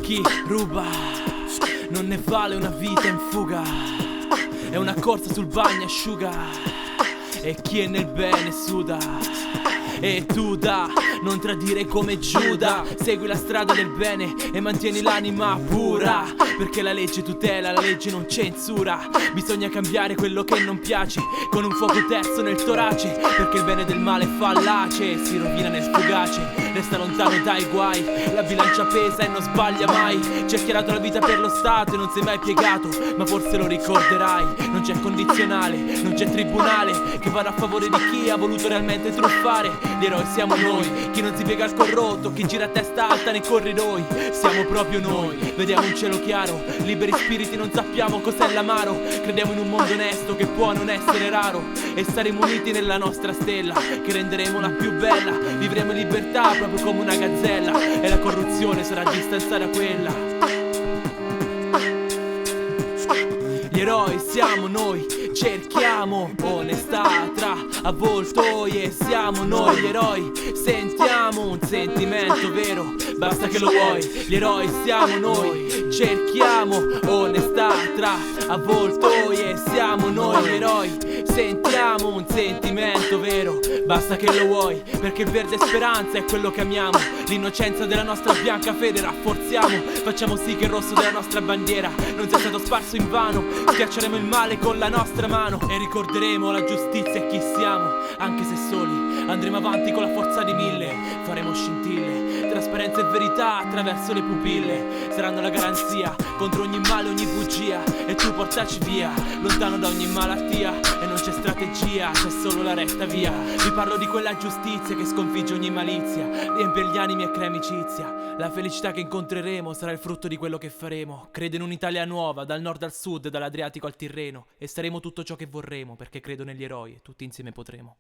Chi ruba non ne vale una vita in fuga, è una corsa sul bagnasciuga, e chi è nel bene suda. E tu non tradire come Giuda, segui la strada del bene e mantieni l'anima pura, perché la legge tutela, la legge non censura. Bisogna cambiare quello che non piace con un fuoco terzo nel torace, perché il bene del male è fallace, si rovina nel fugace. Resta lontano dai guai, la bilancia pesa e non sbaglia mai. Ci hai chiarato la vita per lo Stato e non sei mai piegato, ma forse lo ricorderai. Non c'è condizionale, non c'è tribunale che vada a favore di chi ha voluto realmente truffare. Gli eroi siamo noi, chi non si piega al corrotto, chi gira a testa alta nei corridoi. Siamo proprio noi, vediamo un cielo chiaro, liberi spiriti non sappiamo cos'è l'amaro. Crediamo in un mondo onesto che può non essere raro, e saremo uniti nella nostra stella, che renderemo la più bella. Vivremo in libertà proprio come una gazzella, e la corruzione sarà a distanza da quella. Gli eroi siamo noi, cerchiamo onestà tra avvoltoie. Siamo noi gli eroi, sentiamo un sentimento vero, basta che lo vuoi. Gli eroi siamo noi, cerchiamo onestà tra avvoltoie. Siamo noi gli eroi, sentiamo un sentimento vero, basta che lo vuoi, perché il verde speranza è quello che amiamo. L'innocenza della nostra bianca fede rafforziamo, facciamo sì che il rosso della nostra bandiera non sia stato sparso in vano. Schiacceremo il male con la nostra mano e ricorderemo la giustizia e chi siamo. Anche se soli andremo avanti con la forza di mille, faremo scintille, trasparenza e verità attraverso le pupille. Saranno la garanzia contro ogni male, ogni bugia, e tu portaci via, lontano da ogni malattia. E non c'è strategia, c'è solo la retta via. Vi parlo di quella giustizia che sconfigge ogni malizia, riempie gli animi e crea amicizia. La felicità che incontreremo sarà il frutto di quello che faremo. Credo in un'Italia nuova, dal nord al sud, dall'Adriatico al Tirreno, e saremo tutto ciò che vorremo, perché credo negli eroi e tutti insieme potremo.